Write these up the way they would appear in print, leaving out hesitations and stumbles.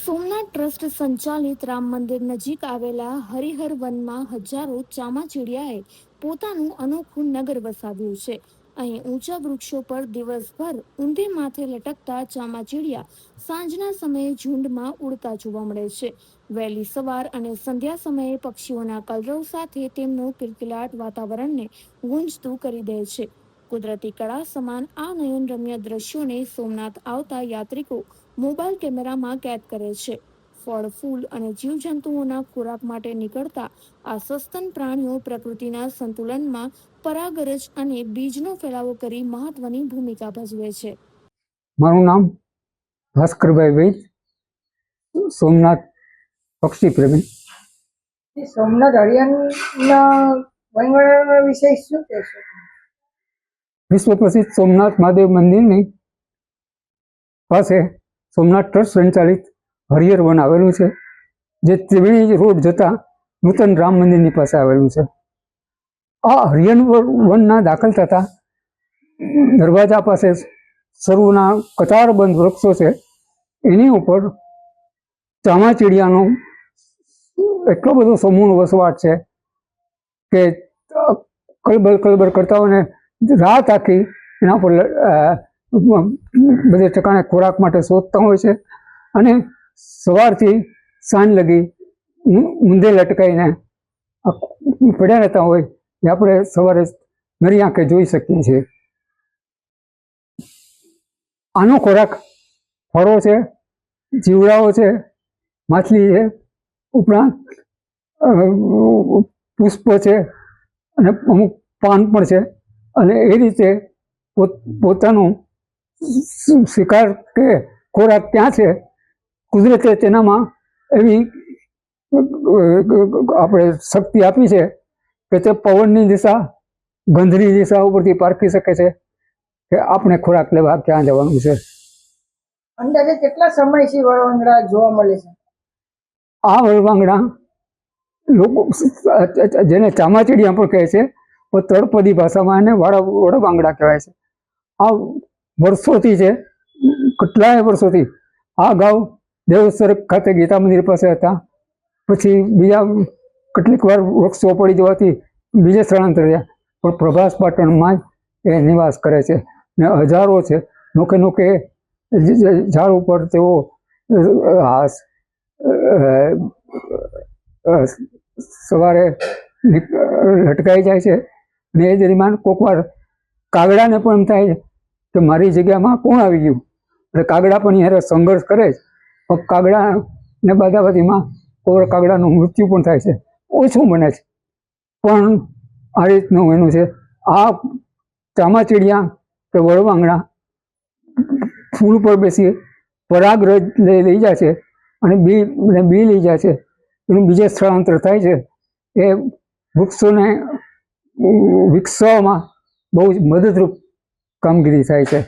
Somnath trust સંચાલિત રામ મંદિર નજીક આવેલા હરિહર વનમાં હજારો ચામાચીડિયાએ પોતાનું અનોખું નગર વસાવ્યું છે. અહીં ઊંચા વૃક્ષો પર દિવસભર ઊંધે માથે લટકતા ચામાચીડિયા સાંજના સમયે ઝુંડમાં ઉડતા જોવા મળે છે. વહેલી સવાર અને સંધ્યા સમયે પક્ષીઓના કલરવ સાથે તેમનો કિલકિલાટ વાતાવરણને ગુંજતું કરી દે છે. કુદરતી કળા સમાન આ નયનરમ્ય દ્રશ્યોને સોમનાથ આવતા યાત્રિકો મોબાઈલ કેમેરામાં કેદ કરે છે. ફળ, ફૂલ અને જીવજંતુઓના ખોરાક માટે નીકળતા આ સસ્તન પ્રાણીઓ પ્રકૃતિના સંતુલનમાં પરાગરજ અને બીજનો ફેલાવો કરી મહત્વની ભૂમિકા ભજવે છે. મારું નામ ભાસ્કરભાઈ વૈદ, સોમનાથ પક્ષી પ્રેમી. સોમનાથ હરિયાણા વનવાળા વિશે શું કહેશો? વિશ્વ પ્રસિદ્ધ સોમનાથ મહાદેવ મંદિરની પાસે સોમનાથ ટ્રસ્ટ સંચાલિત હરિહર વન આવેલું છે, જે ત્રિવેણી રોડ જતા નૂતન રામ મંદિરની પાસે આવેલું છે. આ હરિહર વનના દાખલ થતા દરવાજા પાસે સર્વના કતારબંધ વૃક્ષો છે. એની ઉપર ચામાચીડિયાનો એટલો બધો સમૂહનો વસવાટ છે કે કલબર કરતા હોય ને રાત આખી એના પર બધે ઠેકાણે ખોરાક માટે શોધતા હોય છે અને સવારથી સાંજ લગી ઊંધે લટકાઈને પડ્યા રહેતા હોય એ આપણે સવારે નરી આંખે જોઈ શકીએ છીએ. આનો ખોરાક ફળો છે, જીવડાઓ છે, માછલી છે, ઉપરાંત પુષ્પ છે અને અમુક પાન પણ છે. અને એ રીતે પોતાનું શિકાર કે ખોરાક ક્યાં છે, કુદરતે તેનામાં એવી આપણે શક્તિ આપી છે કે તે પવનની દિશા, ગંધની દિશા ઉપરથી પારખી શકે છે કે આપણે ખોરાક લેવા ક્યાં જવાનું છે. અંદાજે કેટલા સમયથી વળવાંગડા જોવા મળે છે? આ વળવાંગડા લોકો જેને ચામાચીડિયા પણ કહે છે, પણ તળપદી ભાષામાં એને વળવાંગડા કહેવાય છે. આ વર્ષોથી છે, કેટલાય વર્ષોથી. આ અગાઉ દેવસર ખાતે ગીતા મંદિર પાસે હતા, પછી બીજા કેટલીક વાર વૃક્ષો પડી જવાથી બીજે સ્થળાંતર રહ્યા, પણ પ્રભાસ પાટણમાં જ એ નિવાસ કરે છે ને હજારો છે. નોકે નોકે ઝાડ ઉપર તેઓ સવારે લટકાઈ જાય છે. ને એ દરમિયાન કોઈક વાર કાગડાને પણ એમ થાય કે મારી જગ્યામાં કોણ આવી ગયું, એટલે કાગડા પણ યારે સંઘર્ષ કરે જ. પણ કાગડાને બાદાબાદીમાં કોઈ કાગડાનું મૃત્યુ પણ થાય છે, ઓછું બને છે, પણ આ રીતનું એનું છે. આ ચામાચીડિયા કે વળવાંગડા ફૂલ પર બેસી પરાગરજ લઈ જાય છે અને બી લઈ જાય છે. એનું બીજે સ્થળાંતર થાય છે. એ વૃક્ષોને વિકસાવવામાં બહુ જ મદદરૂપ કામગીરી થાય છે.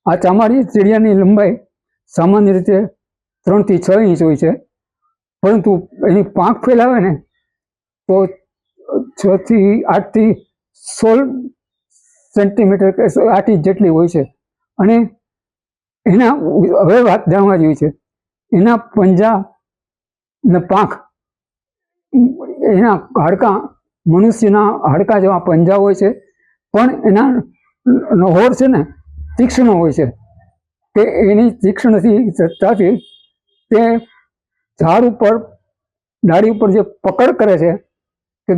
આ ચામાચીડિયાની લંબાઈ સામાન્ય રીતે 3 થી 6 ઇંચ હોય છે, પરંતુ એની પાંખ ફેલાવે ને તો 6 થી 8 થી 16 સેન્ટીમીટર કે 8 ઇંચ જેટલી હોય છે. અને એના હવે વાત જાણવા જેવી છે, એના પંજા ને પાંખ, એના હાડકાં મનુષ્યના હાડકાં જેવા પંજા હોય છે, પણ એના નહોર છે ને તીક્ષ્ણ હોય છે કે એની તીક્ષ્ણથી સત્તાથી તે ઝાડ ઉપર, ડાળી ઉપર જે પકડ કરે છે કે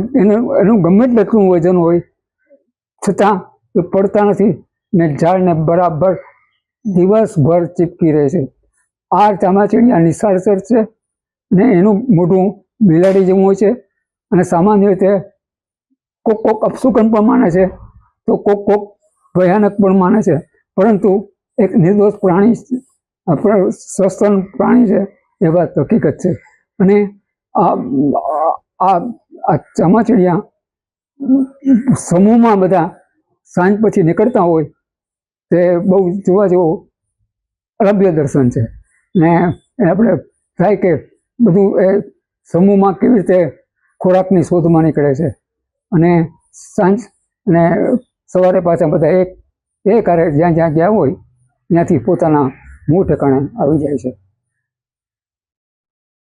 એનું ગમે તેટલું વજન હોય છતાં એ પડતા નથી ને ઝાડને બરાબર દિવસભર ચીપકી રહે છે. આ ચામાચીડિયા નિશાચર છે ને એનું મોઢું બિલાડી જેવું હોય છે અને સામાન્ય રીતે કોક અપશુકન પણ માને છે તો કોક ભયાનક પણ માને છે, પરંતુ એક નિર્દોષ પ્રાણી, સસ્તન પ્રાણી છે એ વાત હકીકત છે. અને આ ચામાચીડિયા સમૂહમાં બધા સાંજ પછી નીકળતા હોય તે બહુ જોવા જેવું અલભ્ય દર્શન છે. ને આપણે થાય કે બધું એ સમૂહમાં કેવી રીતે ખોરાકની શોધમાં નીકળે છે અને સાંજ અને સવારે પાછા બધા એક હારે જ્યાં જ્યાં ગયા હોય ત્યાંથી પોતાના મૂળ ઠેકાણે આવી જાય છે.